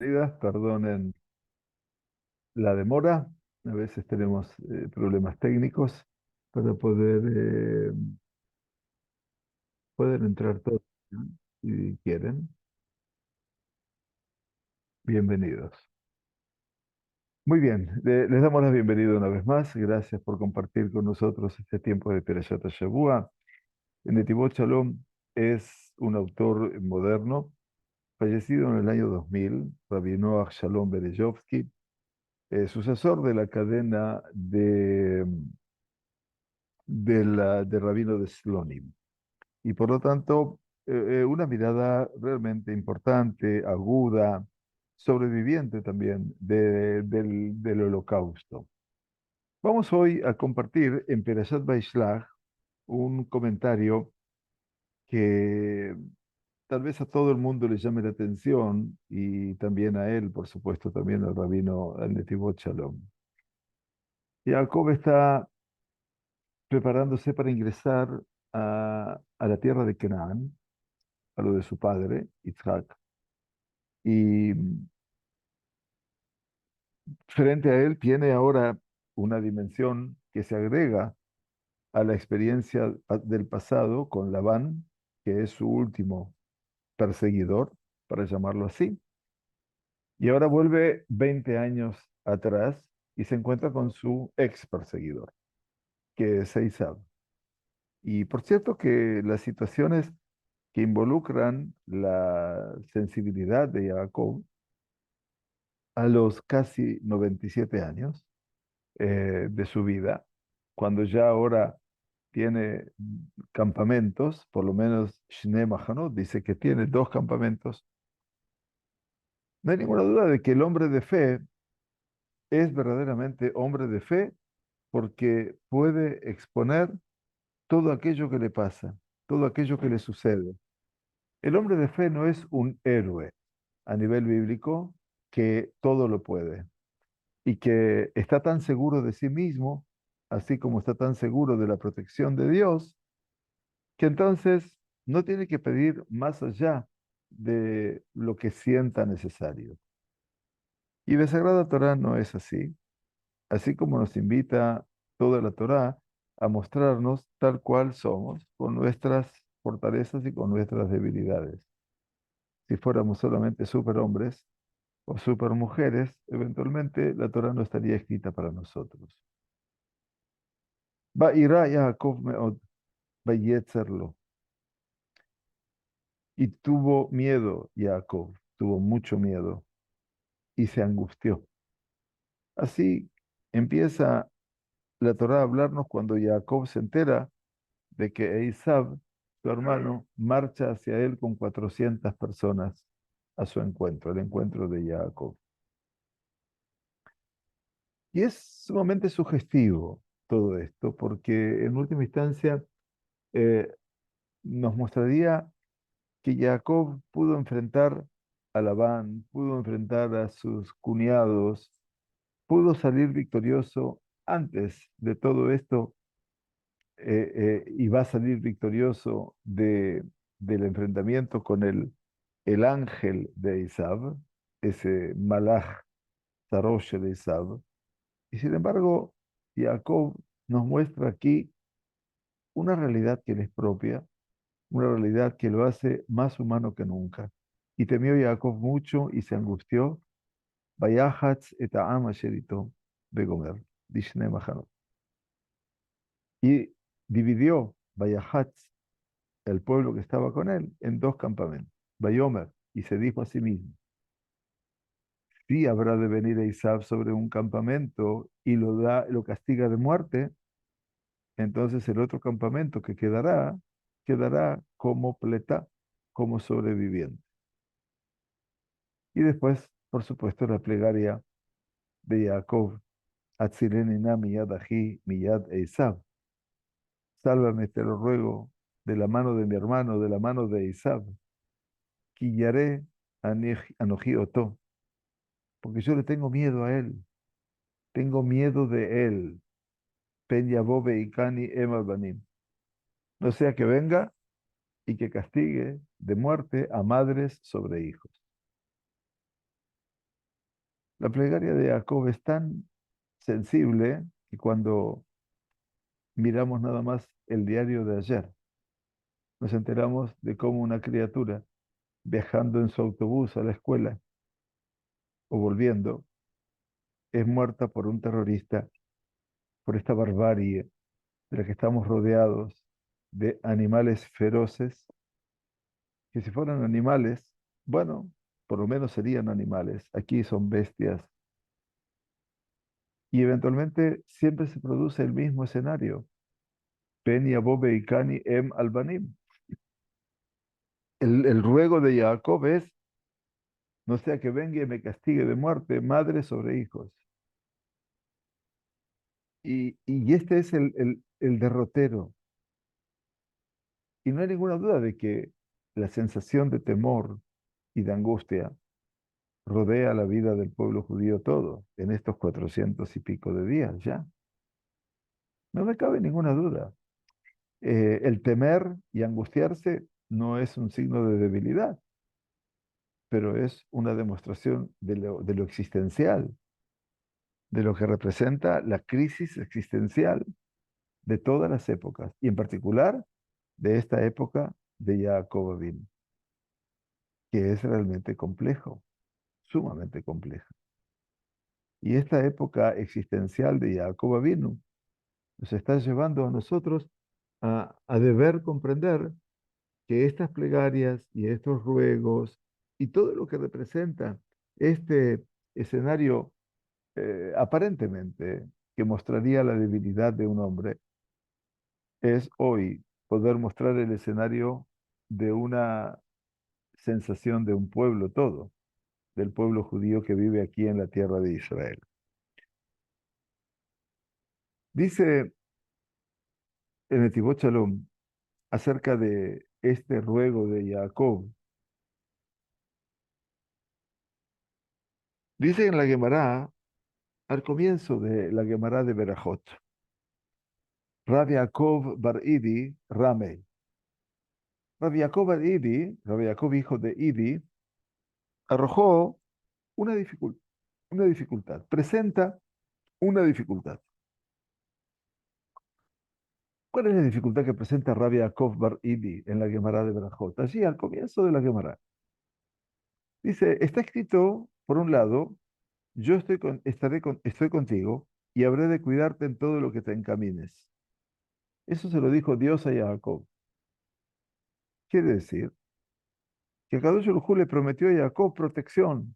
Perdonen la demora. A veces tenemos problemas técnicos para poder entrar todos, ¿no? Si quieren. Bienvenidos. Muy bien, les damos la bienvenida una vez más. Gracias por compartir con nosotros este tiempo de Perashat Shavua. Netivot Shalom es un autor moderno, fallecido en el año 2000, Rabbi Noach Shalom Berezovsky, sucesor de la cadena de Rabino de Slonim. Y por lo tanto, una mirada realmente importante, aguda, sobreviviente también del Holocausto. Vamos hoy a compartir en Perashat Vaishlach un comentario que tal vez a todo el mundo le llame la atención y también a él, por supuesto, también al rabino, al Netivot Shalom. Jacob está preparándose para ingresar a la tierra de Canaán, a lo de su padre, Isaac. Y frente a él tiene ahora una dimensión que se agrega a la experiencia del pasado con Labán, que es su último perseguidor, para llamarlo así. Y ahora vuelve 20 años atrás y se encuentra con su ex perseguidor, que es Esaú. Y por cierto que las situaciones que involucran la sensibilidad de Jacob a los casi 97 años de su vida, cuando ya ahora tiene campamentos, por lo menos Shnei Mahanot dice que tiene dos campamentos, no hay ninguna duda de que el hombre de fe es verdaderamente hombre de fe porque puede exponer todo aquello que le pasa, todo aquello que le sucede. El hombre de fe no es un héroe a nivel bíblico que todo lo puede y que está tan seguro de sí mismo, así como está tan seguro de la protección de Dios, que entonces no tiene que pedir más allá de lo que sienta necesario. Y de Sagrada Torah no es así, así como nos invita toda la Torah a mostrarnos tal cual somos, con nuestras fortalezas y con nuestras debilidades. Si fuéramos solamente superhombres o supermujeres, eventualmente la Torah no estaría escrita para nosotros. Va'ira Yaakov me'od, vayetzerlo. Y tuvo miedo Jacob, tuvo mucho miedo y se angustió. Así empieza la Torá a hablarnos cuando Jacob se entera de que Esaú, su hermano, marcha hacia él con 400 personas a su encuentro, el encuentro de Jacob. Y es sumamente sugestivo todo esto, porque en última instancia eh, nos mostraría que Jacob pudo enfrentar a Labán, pudo enfrentar a sus cuñados, pudo salir victorioso antes de todo esto y va a salir victorioso del enfrentamiento con el ángel de Esaú, ese Malach Sarosh de Esaú. Y sin embargo, Jacob nos muestra aquí una realidad que le es propia, una realidad que lo hace más humano que nunca. Y temió Jacob mucho y se angustió. Vayahatz et ha'am asher ito begomer, dishne machanot. Y dividió Vayahatz, el pueblo que estaba con él, en dos campamentos. Vayomer, y se dijo a sí mismo, si habrá de venir Esaú sobre un campamento y lo castiga de muerte, entonces el otro campamento que quedará como pleta, como sobreviviente. Y después, por supuesto, la plegaria de Jacob, Atzileni na miyad aji, miyad Esaú. Sálvame, te lo ruego, de la mano de mi hermano, de la mano de Esaú. Quillaré anoji oto, porque yo le tengo miedo a él, tengo miedo de él. Pen yabobe ikani emal banim. No sea que venga y que castigue de muerte a madres sobre hijos. La plegaria de Jacob es tan sensible que cuando miramos nada más el diario de ayer, nos enteramos de cómo una criatura viajando en su autobús a la escuela o volviendo es muerta por un terrorista, por esta barbarie de la que estamos rodeados de animales feroces, que si fueran animales, bueno, por lo menos serían animales. Aquí son bestias. Y eventualmente siempre se produce el mismo escenario. Pen Yabobe y Cani em albanim. El ruego de Jacob es, no sea que venga y me castigue de muerte, madre sobre hijos. Y este es el derrotero. Y no hay ninguna duda de que la sensación de temor y de angustia rodea la vida del pueblo judío todo en estos 400 y pico de días ya. No me cabe ninguna duda. El temer y angustiarse no es un signo de debilidad, pero es una demostración de lo existencial, de lo que representa la crisis existencial de todas las épocas, y en particular de esta época de Jacob Avinu, que es realmente complejo, sumamente complejo. Y esta época existencial de Jacob Avinu nos está llevando a nosotros a deber comprender que estas plegarias y estos ruegos y todo lo que representa este escenario aparentemente que mostraría la debilidad de un hombre, es hoy poder mostrar el escenario de una sensación de un pueblo todo, del pueblo judío que vive aquí en la tierra de Israel. Dice en Netivot Shalom acerca de este ruego de Jacob, dice en la Gemara, al comienzo de la Gemara de Berajot, Rabbi Yaakov Bar Idi Ramey. Rabbi Yaakov Bar Idi, Rabbi Yaakov hijo de Idi, arrojó una una dificultad, presenta una dificultad. ¿Cuál es la dificultad que presenta Rabbi Yaakov Bar Idi en la Gemara de Berajot? Allí al comienzo de la Gemara. Dice, está escrito, por un lado, yo estoy contigo y habré de cuidarte en todo lo que te encamines. Eso se lo dijo Dios a Jacob. Quiere decir que Kadosh Baruj Hu le prometió a Jacob protección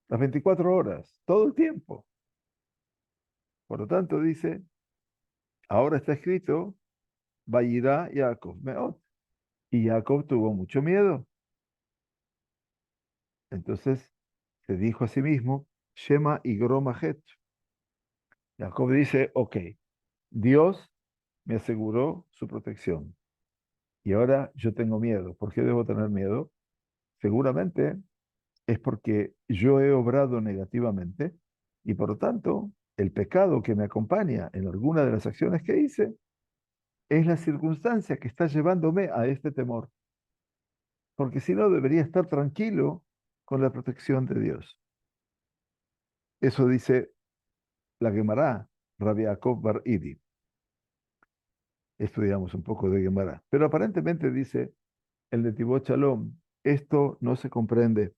las 24 horas, todo el tiempo. Por lo tanto, dice, ahora está escrito, Vayirá Jacob Meot. Y Jacob tuvo mucho miedo. Entonces se dijo a sí mismo, Shema y Het. Jacob dice, ok, Dios me aseguró su protección. Y ahora yo tengo miedo. ¿Por qué debo tener miedo? Seguramente es porque yo he obrado negativamente y por lo tanto el pecado que me acompaña en alguna de las acciones que hice es la circunstancia que está llevándome a este temor. Porque si no, debería estar tranquilo con la protección de Dios. Eso dice la Gemara, Rabbi Yaakov Bar Idi. Estudiamos un poco de Gemara. Pero aparentemente dice el de Tibot Shalom, esto no se comprende.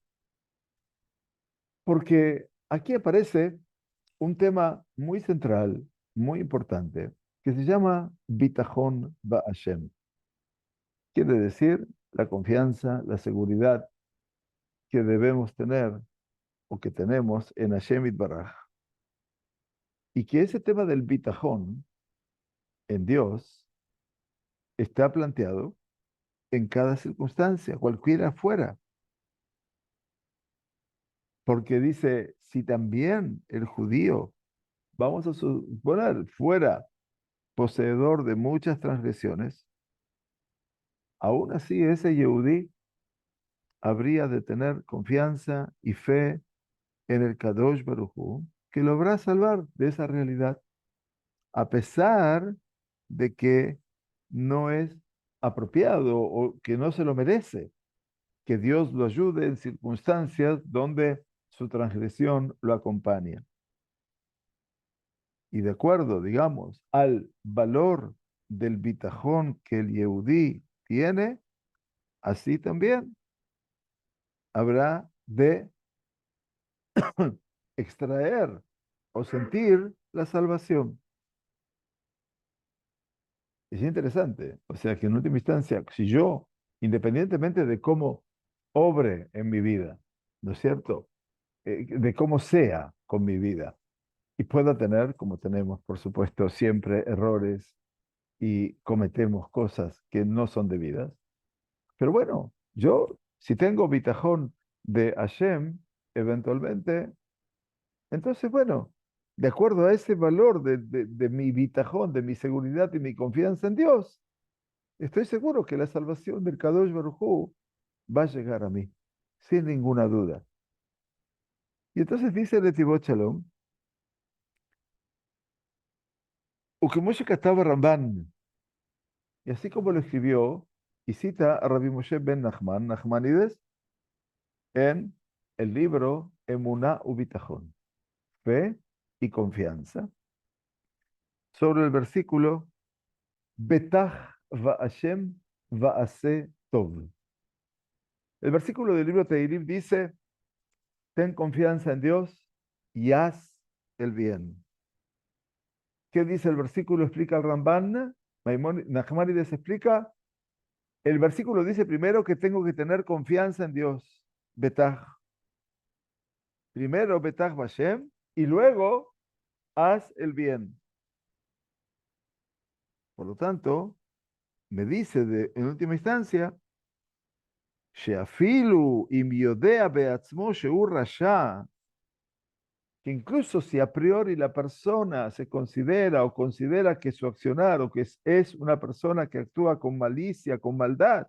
Porque aquí aparece un tema muy central, muy importante, que se llama Bitachon Ba'Hashem. Quiere decir la confianza, la seguridad que debemos tener o que tenemos en Hashem Itbaraj. Y que ese tema del Bitachon en Dios está planteado en cada circunstancia, cualquiera fuera. Porque dice, si también el judío, vamos a suponer, fuera poseedor de muchas transgresiones, aún así ese Yehudí habría de tener confianza y fe en el Kadosh Baruj Hu, que lo habrá salvar de esa realidad, a pesar de que no es apropiado o que no se lo merece, que Dios lo ayude en circunstancias donde su transgresión lo acompaña. Y de acuerdo, digamos, al valor del bitajón que el Yehudí tiene, así también habrá de extraer o sentir la salvación. Es interesante. O sea que en última instancia, si yo, independientemente de cómo obre en mi vida, ¿no es cierto? De cómo sea con mi vida, y pueda tener, como tenemos, por supuesto, siempre errores y cometemos cosas que no son debidas. Pero bueno, yo, si tengo bitajón de Hashem, eventualmente, entonces, bueno, de acuerdo a ese valor de mi bitajón, de mi seguridad y mi confianza en Dios, estoy seguro que la salvación del Kadosh Baruj Hu va a llegar a mí, sin ninguna duda. Y entonces dice el Netivot Shalom, Ukemoshe kataba Ramban, y así como lo escribió, y cita a Rabbi Moshe ben Nachman, Nachmanides, en el libro Emuná Ubitajón, fe y confianza, sobre el versículo Betach va'ashem va'ase tov. El versículo del libro Tehilim dice, ten confianza en Dios y haz el bien. ¿Qué dice el versículo? Explica el Ramban. Nachmanides explica, el versículo dice primero que tengo que tener confianza en Dios. Betach. Primero Betach Vashem y luego haz el bien. Por lo tanto, me dice en última instancia, Sheafilu im yodea beatzmo sheu rasha, que incluso si a priori la persona se considera o considera que su accionar o que es una persona que actúa con malicia, con maldad,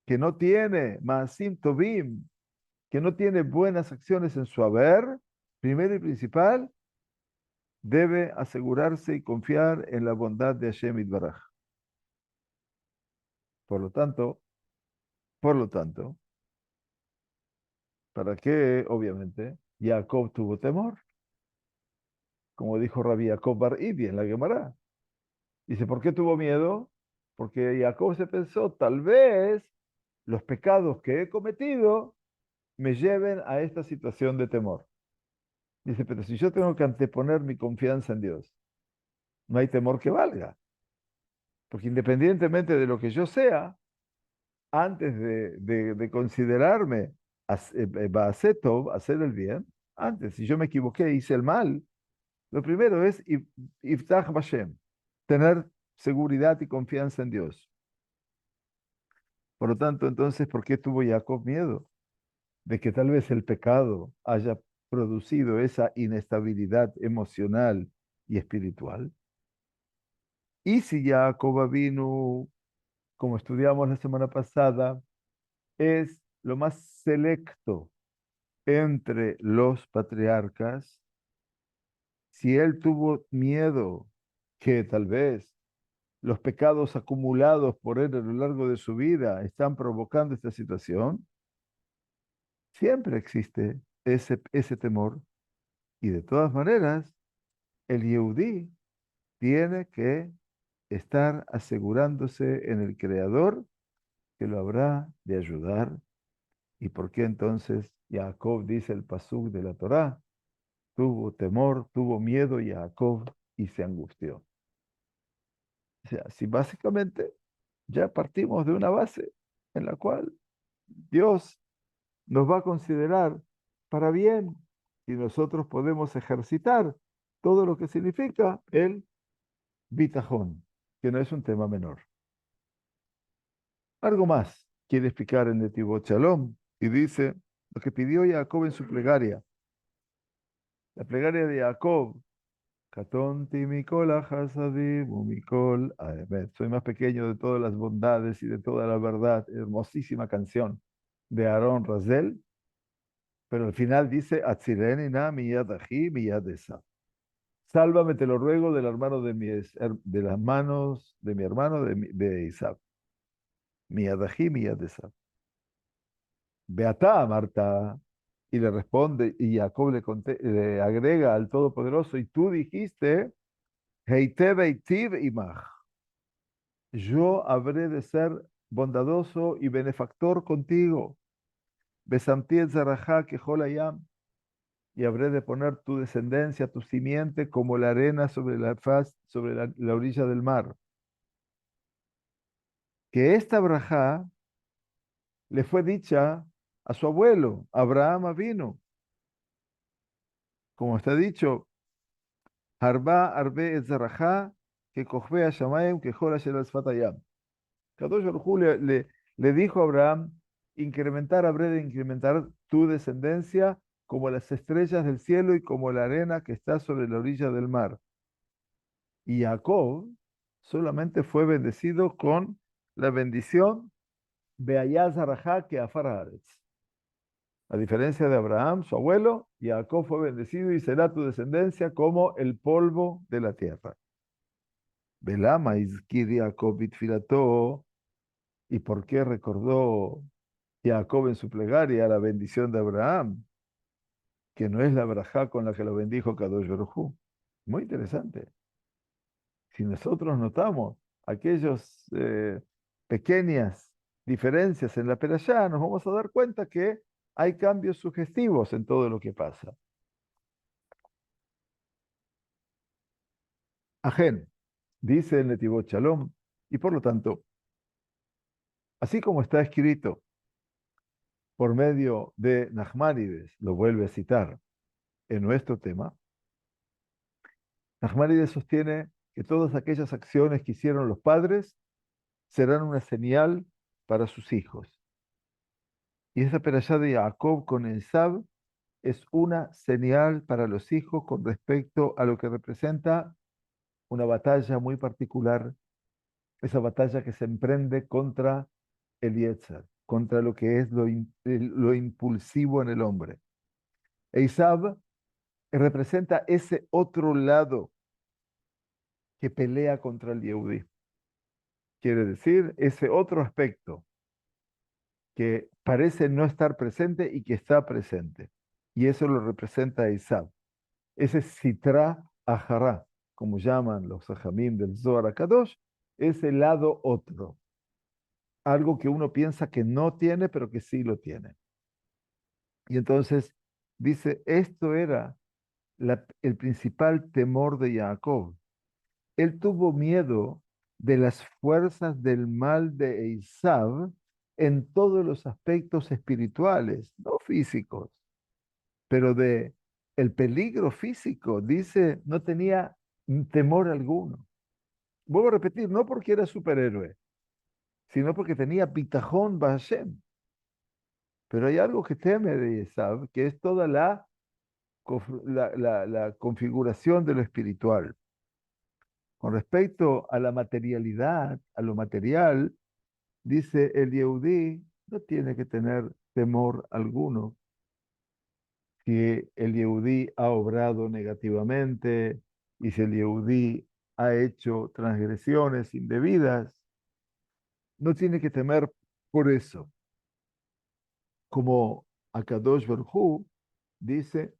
que no tiene maasim tovim, que no tiene buenas acciones en su haber, primero y principal, debe asegurarse y confiar en la bondad de Hashem Yitbaraj. Por lo tanto, por lo tanto, ¿para qué? Obviamente, Jacob tuvo temor, como dijo Rabbi Jacob Bar Idi en la Gemara. Dice, ¿por qué tuvo miedo? Porque Jacob se pensó, tal vez los pecados que he cometido me lleven a esta situación de temor. Dice, pero si yo tengo que anteponer mi confianza en Dios, no hay temor que valga. Porque independientemente de lo que yo sea, antes de considerarme Baasetov, hacer el bien, antes, si yo me equivoqué, hice el mal, lo primero es Iftach Bashem, tener seguridad y confianza en Dios. Por lo tanto, entonces, ¿por qué tuvo Jacob miedo? De que tal vez el pecado haya producido esa inestabilidad emocional y espiritual. Y si Jacob vino, como estudiamos la semana pasada, es lo más selecto entre los patriarcas, si él tuvo miedo que tal vez los pecados acumulados por él a lo largo de su vida están provocando esta situación, siempre existe ese temor. Y de todas maneras, el Yehudí tiene que estar asegurándose en el Creador que lo habrá de ayudar. ¿Y por qué entonces Jacob dice el pasuk de la Torá? Tuvo temor, tuvo miedo Jacob y se angustió. O sea, si básicamente ya partimos de una base en la cual Dios nos va a considerar para bien y nosotros podemos ejercitar todo lo que significa el bitajón, que no es un tema menor. Algo más quiere explicar en Netivot Shalom y dice lo que pidió Jacob en su plegaria. La plegaria de Jacob, Katonti Mikol Hasadim Mikol Aemet. Soy más pequeño de todas las bondades y de toda la verdad. Hermosísima canción de Aarón Razel. Pero al final dice, Atzireni na miyad aji miyad Esav. Sálvame, te lo ruego, del hermano de las manos de mi hermano de Isaac. Miyad aji miyad Esav. Beatá, Marta. Y le responde, y Jacob le agrega al Todopoderoso, y tú dijiste, Heitev Heitiv imach, yo habré de ser bondadoso y benefactor contigo. Besamti et zarajá kejol hayam, y habré de poner tu descendencia, tu simiente, como la arena sobre la faz, sobre la orilla del mar. Que esta brajá le fue dicha a su abuelo, Abraham vino, como está dicho, Harba arbe et zarajá, que a shamayim, que jola shel hayam. Kadosh Baruj Hu le dijo a Abraham, habré de incrementar tu descendencia como las estrellas del cielo y como la arena que está sobre la orilla del mar. Y Jacob solamente fue bendecido con la bendición Beayaz Zarajá que Afar Haaretz. A diferencia de Abraham, su abuelo, Jacob fue bendecido y será tu descendencia como el polvo de la tierra. Belama izkir Jacob bitfilato. ¿Y por qué recordó Jacob en su plegaria la bendición de Abraham, que no es la brajá con la que lo bendijo Kadosh Baruj Hu? Muy interesante. Si nosotros notamos aquellas pequeñas diferencias en la perashá, nos vamos a dar cuenta que hay cambios sugestivos en todo lo que pasa. Ajen, dice el Netivot Shalom, y por lo tanto, así como está escrito por medio de Nachmanides, lo vuelve a citar en nuestro tema, Nachmanides sostiene que todas aquellas acciones que hicieron los padres serán una señal para sus hijos. Y esta perashá de Jacob con Esab es una señal para los hijos con respecto a lo que representa una batalla muy particular, esa batalla que se emprende contra el Yetzer, contra lo que es lo impulsivo en el hombre. Esab representa ese otro lado que pelea contra el Yehudí. Quiere decir, ese otro aspecto que parece no estar presente y que está presente. Y eso lo representa Isab. Ese Sitra Ahará, como llaman los Sajamim del Zohar Kadosh, es el lado otro. Algo que uno piensa que no tiene, pero que sí lo tiene. Y entonces dice, esto era el principal temor de Jacob. Él tuvo miedo de las fuerzas del mal de Esav en todos los aspectos espirituales, no físicos, pero de el peligro físico. Dice, no tenía temor alguno. Vuelvo a repetir, no porque era superhéroe, sino porque tenía bitajón Hashem. Pero hay algo que teme de Esav, que es toda la configuración de lo espiritual. Con respecto a la materialidad, a lo material, dice el Yehudí, no tiene que tener temor alguno. Si el Yehudí ha obrado negativamente y si el Yehudí ha hecho transgresiones indebidas, no tiene que temer por eso. Como Akadosh Baruj Hu dice,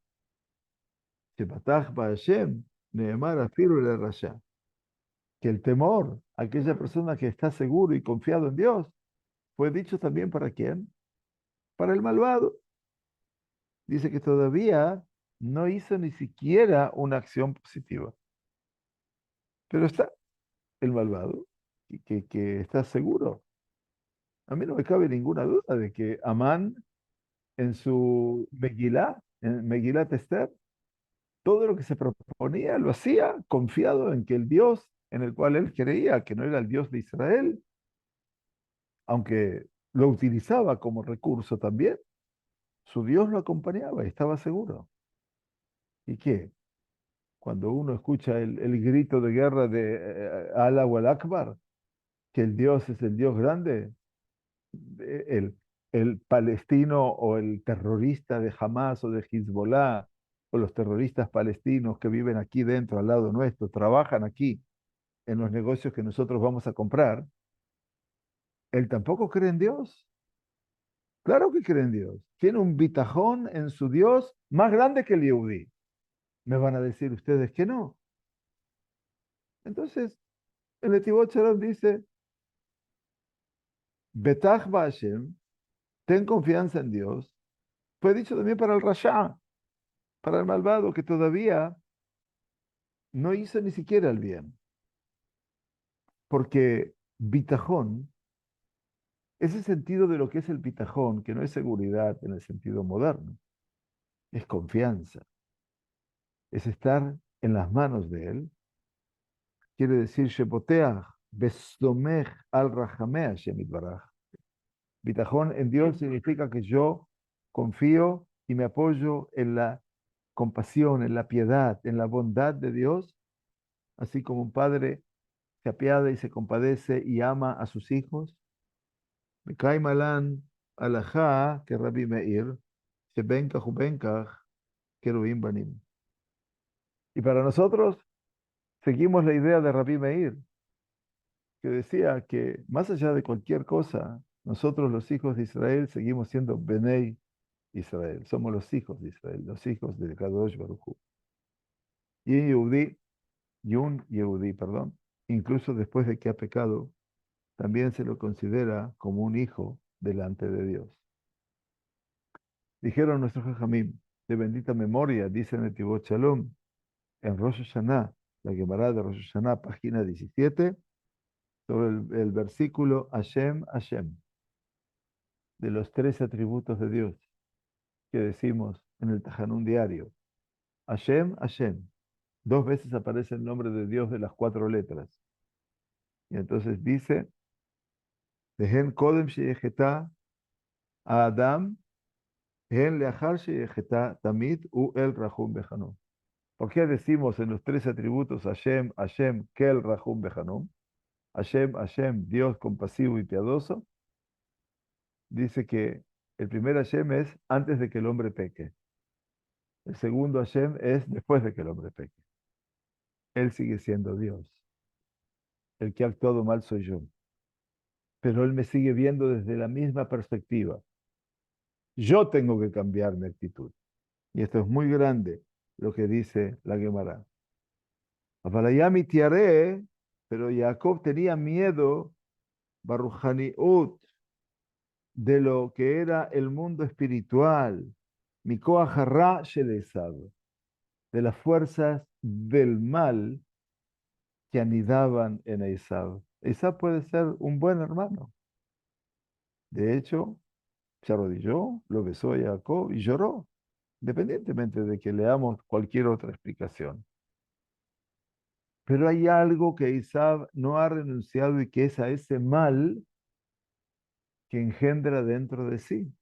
Shebatach Ba'Hashem, Neemar afiru le rasha, que el temor, aquella persona que está seguro y confiado en Dios, fue dicho también para quién? Para el malvado. Dice que todavía no hizo ni siquiera una acción positiva. Pero está el malvado que está seguro. A mí no me cabe ninguna duda de que Amán en su Megilá, en Megilat Esther, todo lo que se proponía lo hacía confiado en que el Dios en el cual él creía, que no era el Dios de Israel, aunque lo utilizaba como recurso también, su Dios lo acompañaba y estaba seguro. ¿Y qué? Cuando uno escucha el grito de guerra de Allah o al Akbar, que el Dios es el Dios grande, el, el palestino o el terrorista de Hamas o de Hezbollah, o los terroristas palestinos que viven aquí dentro, al lado nuestro, trabajan aquí en los negocios que nosotros vamos a comprar, él tampoco cree en Dios, Claro que cree en Dios. Tiene un bitajón en su Dios más grande que el Yehudí. Me van a decir ustedes que no. Entonces, el Netivot Shalom dice, Betach Hashem, ten confianza en Dios. Fue dicho también para el Rasha, para el malvado, que todavía no hizo ni siquiera el bien. Porque bitajón, ese sentido de lo que es el bitajón, que no es seguridad en el sentido moderno, es confianza, es estar en las manos de Él. Quiere decir, Shepoteach, Besomech al Rahameh Hashem Itbaraj. Bitajón en Dios significa que yo confío y me apoyo en la compasión, en la piedad, en la bondad de Dios, así como un padre se apiada y se compadece y ama a sus hijos. Mekai Malan alajá que Rabbi Meir, Shebenkach ubenkach Kerubim Banim. Y para nosotros seguimos la idea de Rabbi Meir, que decía que más allá de cualquier cosa, nosotros los hijos de Israel seguimos siendo Benei Israel. Somos los hijos de Israel, los hijos de Kadosh Baruj Hu. Y un Yehudí, perdón, incluso después de que ha pecado, también se lo considera como un hijo delante de Dios. Dijeron nuestros Jajamim, de bendita memoria, dice Netivot Shalom, en Rosh Hashanah, la Gemara de Rosh Hashanah, página 17, sobre el versículo Hashem, Hashem, de los 3 atributos de Dios que decimos en el Tajanún diario. Hashem, Hashem. 2 veces aparece el nombre de Dios de las 4 letras. Y entonces dice, Vehen kodem sheyechetá a Adam, hen leachar sheyechetá tamid u el rahum bejanum. ¿Por qué decimos en los 3 atributos Hashem, Hashem, kel rahum bejanum? Hashem, Hashem, Dios compasivo y piadoso. Dice que el primer Hashem es antes de que el hombre peque. El segundo Hashem es después de que el hombre peque. Él sigue siendo Dios. El que ha actuado mal soy yo. Pero Él me sigue viendo desde la misma perspectiva. Yo tengo que cambiar mi actitud. Y esto es muy grande lo que dice la Gemara. Abalayami tiare, pero Jacob tenía miedo, Baruchaniut, de lo que era el mundo espiritual, Mikoach hara shel Esav, de las fuerzas del mal que anidaban en Esav. Esav puede ser un buen hermano. De hecho, se arrodilló, lo besó a Jacob y lloró, independientemente de que leamos cualquier otra explicación. Pero hay algo que Esav no ha renunciado y que es a ese mal que engendra dentro de sí.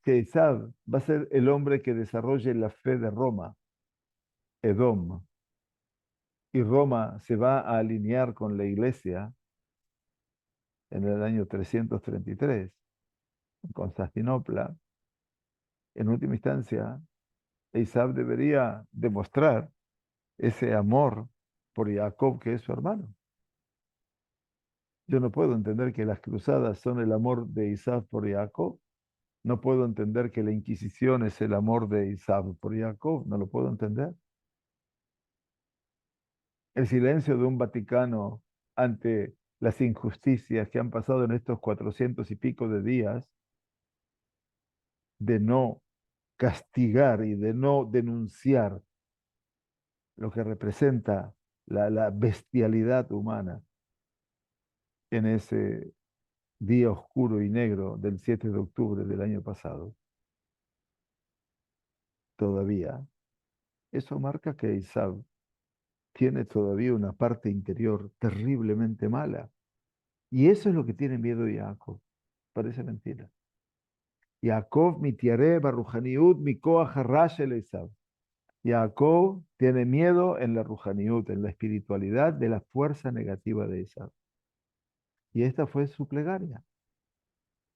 Que Esav va a ser el hombre que desarrolle la fe de Roma, Edom, y Roma se va a alinear con la iglesia en el año 333, en Constantinopla. En última instancia, Esav debería demostrar ese amor por Jacob, que es su hermano. Yo no puedo entender que las cruzadas son el amor de Esav por Jacob. No puedo entender que la Inquisición es el amor de Esav por Jacob. No lo puedo entender. El silencio de un Vaticano ante las injusticias que han pasado en estos 400 y pico de días, de no castigar y de no denunciar lo que representa la bestialidad humana en ese día oscuro y negro del 7 de octubre del año pasado. Todavía, eso marca que Esav tiene todavía una parte interior terriblemente mala. Y eso es lo que tiene miedo Jacob. Parece mentira. Jacob mitiare barujaniut mikoach harash el Esav. Jacob tiene miedo en la ruhaniut, en la espiritualidad de la fuerza negativa de Esav. Y esta fue su plegaria.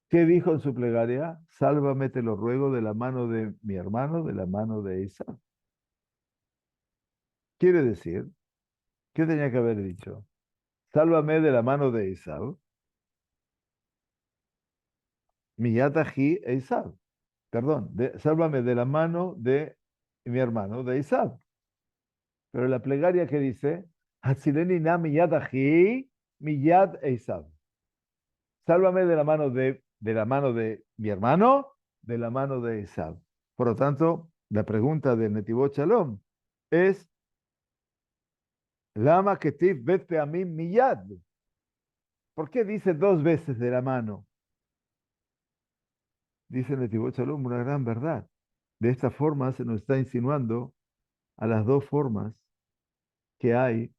¿Qué dijo en su plegaria? Sálvame, te lo ruego, de la mano de mi hermano, de la mano de Esav. Quiere decir, ¿qué tenía que haber dicho? Sálvame de la mano de Esav. Miyad aji Esav. Perdón, sálvame de la mano de mi hermano, de Esav. Pero la plegaria que dice, Hatzileni na miyad aji, miyad Esav. Sálvame de la mano de mi hermano, de la mano de Esav. Por lo tanto, la pregunta de Netivot Shalom es, Lama ketiv bet peamim miyad. ¿Por qué dice dos veces de la mano? Dice Netivot Shalom una gran verdad. De esta forma se nos está insinuando a las dos formas que hay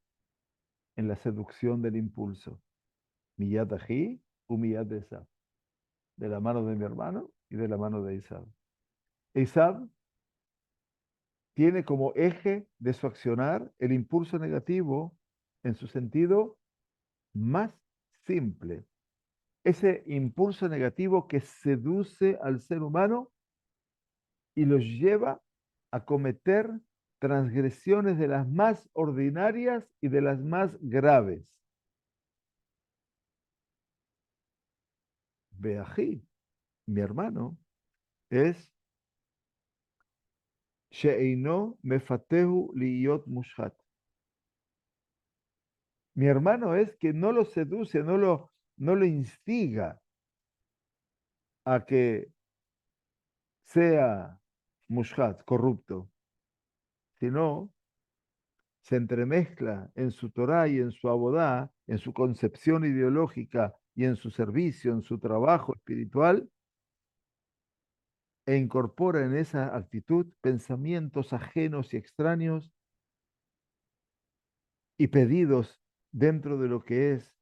en la seducción del impulso. Miyad ají u miyad de Esav. De la mano de mi hermano y de la mano de Esav. Esav tiene como eje de su accionar el impulso negativo en su sentido más simple. Ese impulso negativo que seduce al ser humano y los lleva a cometer transgresiones de las más ordinarias y de las más graves. Beají, mi hermano, es Sheeino mefatehu liyot mushhat. Mi hermano es que no lo seduce, no lo instiga a que sea mushhat, corrupto, sino se entremezcla en su Torah y en su abodá, en su concepción ideológica y en su servicio, en su trabajo espiritual, e incorpora en esa actitud pensamientos ajenos y extraños y pedidos dentro de lo que es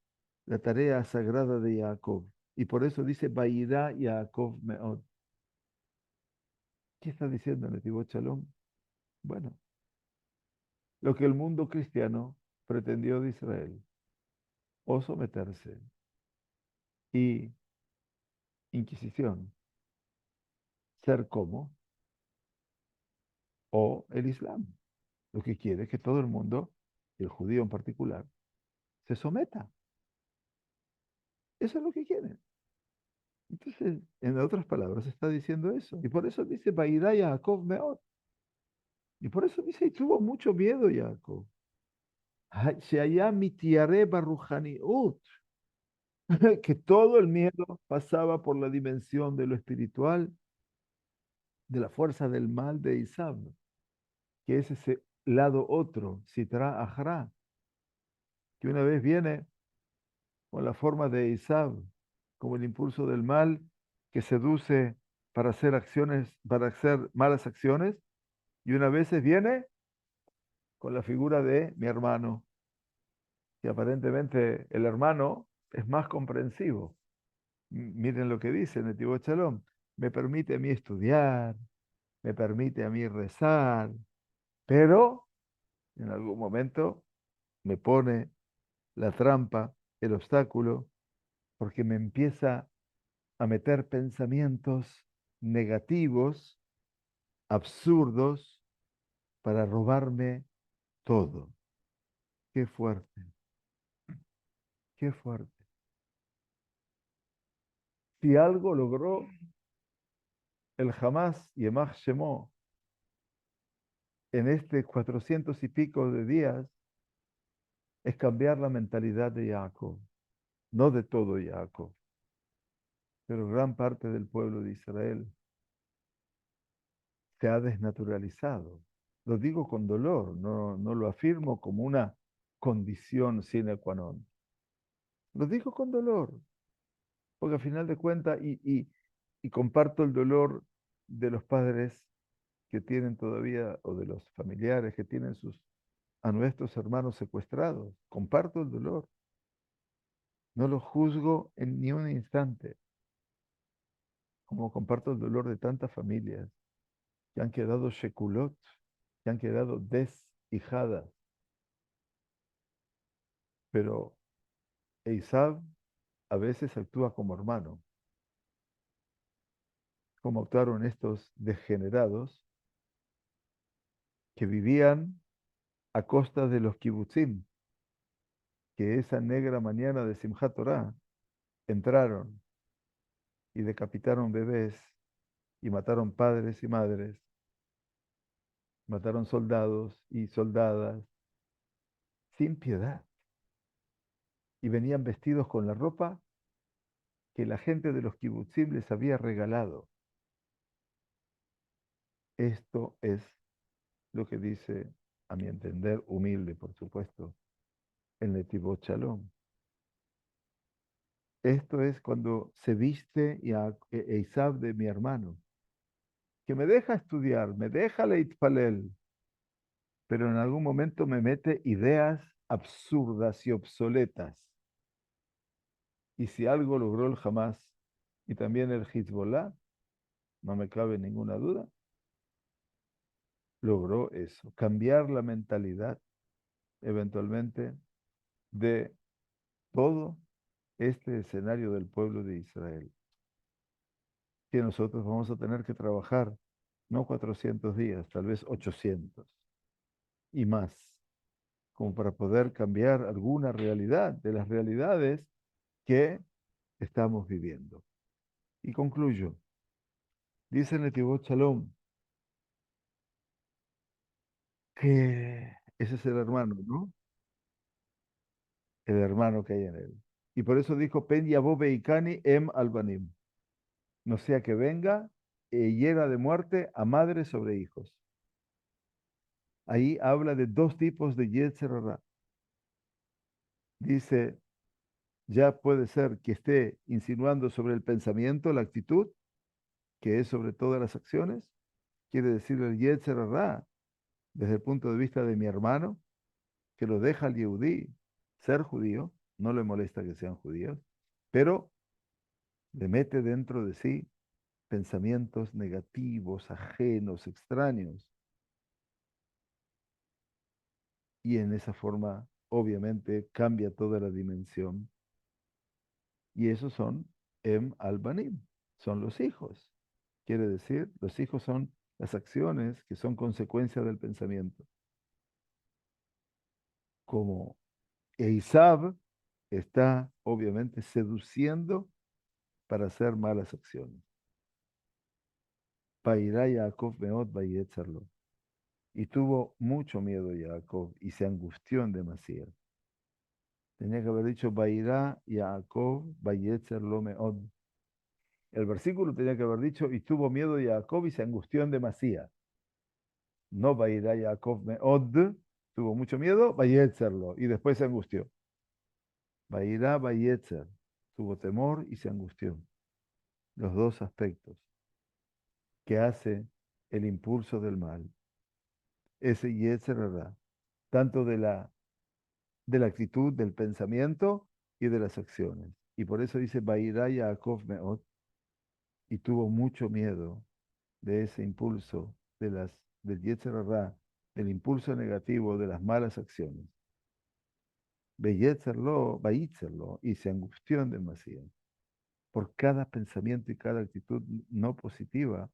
la tarea sagrada de Jacob. Y por eso dice, Vayida Jacob Meod. ¿Qué está diciendo Netivot Shalom? Bueno, lo que el mundo cristiano pretendió de Israel, o someterse, y Inquisición, ser como, o el Islam. Lo que quiere es que todo el mundo, y el judío en particular, se someta. Eso es lo que quieren. Entonces, en otras palabras, está diciendo eso. Y por eso dice, Baidá Jacob Meot. Y por eso dice, y tuvo mucho miedo Jacob. Sheayá mitiare barruhaniut. Que todo el miedo pasaba por la dimensión de lo espiritual, de la fuerza del mal de Isab, que es ese lado otro, Sitra Ahra, que una vez viene con la forma de Isab, como el impulso del mal que seduce para hacer acciones, para hacer malas acciones, y una vez viene con la figura de mi hermano, que aparentemente el hermano es más comprensivo. Miren lo que dice Netivot Shalom, me permite a mí estudiar, me permite a mí rezar, pero en algún momento me pone la trampa, el obstáculo, porque me empieza a meter pensamientos negativos, absurdos, para robarme todo. Qué fuerte, qué fuerte. Si algo logró el Hamas y Emach Shemó en este 400 y pico de días, es cambiar la mentalidad de Jacob, no de todo Jacob, pero gran parte del pueblo de Israel se ha desnaturalizado. Lo digo con dolor, no lo afirmo como una condición sine qua non. Lo digo con dolor, porque al final de cuentas, y comparto el dolor de los padres que tienen todavía, o de los familiares que tienen a nuestros hermanos secuestrados. Comparto el dolor. No lo juzgo en ni un instante, como comparto el dolor de tantas familias que han quedado shekulot, que han quedado deshijadas. Pero Esav a veces actúa como hermano, como actuaron estos degenerados que vivían a costa de los kibutzim, que esa negra mañana de Simchat Torah entraron y decapitaron bebés y mataron padres y madres, mataron soldados y soldadas sin piedad y venían vestidos con la ropa que la gente de los kibutzim les había regalado. Esto es lo que dice, a mi entender, humilde, por supuesto, el Netivot Shalom. Esto es cuando se viste Esav de mi hermano, que me deja estudiar, me deja leitpalel, pero en algún momento me mete ideas absurdas y obsoletas. Y si algo logró el Hamas y también el Hezbollah, no me cabe ninguna duda, logró eso, cambiar la mentalidad eventualmente de todo este escenario del pueblo de Israel, que nosotros vamos a tener que trabajar no 400 días, tal vez 800 y más, como para poder cambiar alguna realidad de las realidades que estamos viviendo. Y concluyo, dice Netivot Shalom, que ese es el hermano, ¿no? El hermano que hay en él. Y por eso dijo, Pen yabo beikani em albanim, no sea que venga e hiera de muerte a madres sobre hijos. Ahí habla de dos tipos de Yetzer Hara. Dice, ya puede ser que esté insinuando sobre el pensamiento, la actitud, que es sobre todas las acciones. Quiere decir el Yetzer Hara, desde el punto de vista de mi hermano, que lo deja al Yehudí ser judío, no le molesta que sean judíos, pero le mete dentro de sí pensamientos negativos, ajenos, extraños. Y en esa forma, obviamente, cambia toda la dimensión. Y esos son albanim, son los hijos. Quiere decir, los hijos son las acciones que son consecuencia del pensamiento. Como Esav está, obviamente, seduciendo para hacer malas acciones. Pairá Yaakov meot vayetzarlo. Y tuvo mucho miedo Jacob y se angustió en demasía. Tenía que haber dicho Bairá Jacob vayetzer lo meod. El versículo tenía que haber dicho y tuvo miedo Jacob y se angustió en demasía. No Bairá Jacob meod, tuvo mucho miedo, vayetzerlo y después se angustió. Bairá vayetzer, tuvo temor y se angustió. Los dos aspectos que hace el impulso del mal. Ese yetzer hará, tanto de la actitud, del pensamiento y de las acciones. Y por eso dice, Bairá Yaakov Meot, y tuvo mucho miedo de ese impulso, del Yetzer Hara, del impulso negativo, de las malas acciones. Beyetzerlo, Bayitzerlo, y se angustió en demasía por cada pensamiento y cada actitud no positiva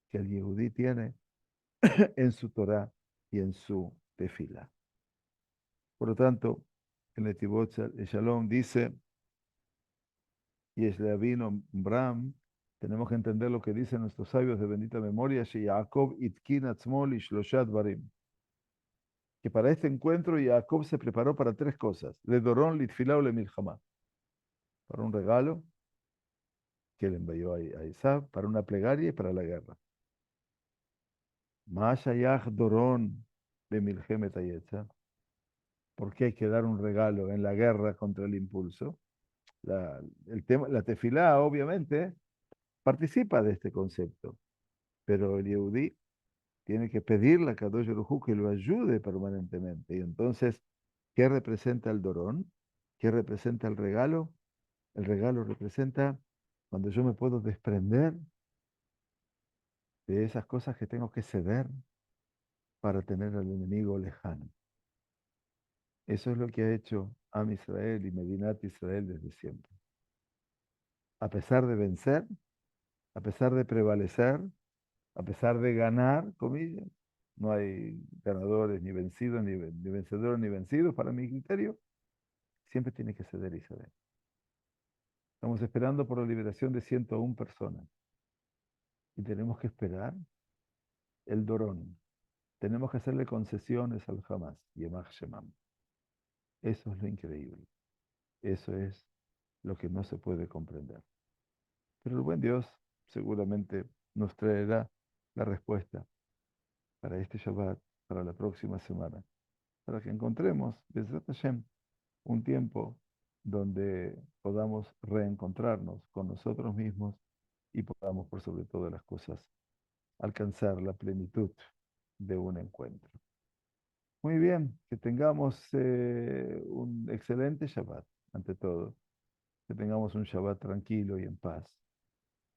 que el Yehudí tiene en su Torah y en su tefila. Por lo tanto, el Netivot Shalom dice, y es Leavino Bram, tenemos que entender lo que dicen nuestros sabios de bendita memoria, Yaakov itkin atzmo lishloshat barim, que para este encuentro Jacob se preparó para tres cosas, le dorón, litfilah o le milhamá, para un regalo que le envió a Isaac, para una plegaria y para la guerra. Mashayach dorón de milhemet ayetza, ¿por qué hay que dar un regalo en la guerra contra el impulso? La tefilá, obviamente, participa de este concepto, pero el Yehudí tiene que pedirle a Kadosh Baruj Hu que lo ayude permanentemente. Y entonces, ¿qué representa el Dorón? ¿Qué representa el regalo? El regalo representa cuando yo me puedo desprender de esas cosas que tengo que ceder para tener al enemigo lejano. Eso es lo que ha hecho Am Israel y Medinat Israel desde siempre. A pesar de vencer, a pesar de prevalecer, a pesar de ganar, comillas, no hay ganadores ni vencidos, ni vencedores ni vencidos para mi criterio, siempre tiene que ceder y ceder Estamos esperando por la liberación de 101 personas y tenemos que esperar el Dorón. Tenemos que hacerle concesiones al Hamas, Yemach Shemam. Eso es lo increíble. Eso es lo que no se puede comprender. Pero el buen Dios seguramente nos traerá la respuesta para este Shabbat, para la próxima semana, para que encontremos, Bezrat Hashem, un tiempo donde podamos reencontrarnos con nosotros mismos y podamos, por sobre todas las cosas, alcanzar la plenitud de un encuentro. Muy bien, que tengamos un excelente Shabbat, ante todo, que tengamos un Shabbat tranquilo y en paz,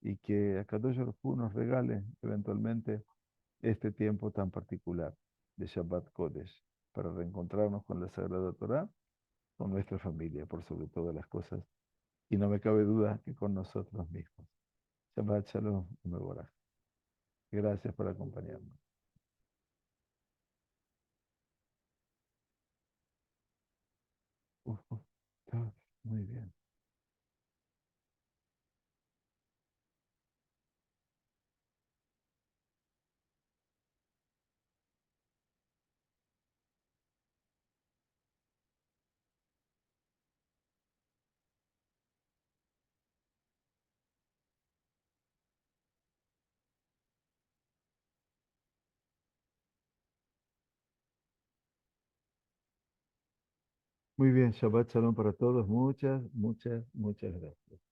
y que Akadosh Baruj Hu nos regale eventualmente este tiempo tan particular de Shabbat Kodesh para reencontrarnos con la Sagrada Torá, con nuestra familia, por sobre todas las cosas, y no me cabe duda que con nosotros mismos. Shabbat Shalom y Mevorach. Gracias por acompañarnos. Uf, uf, todo muy bien. Muy bien, Shabbat Shalom para todos. Muchas, muchas, muchas gracias.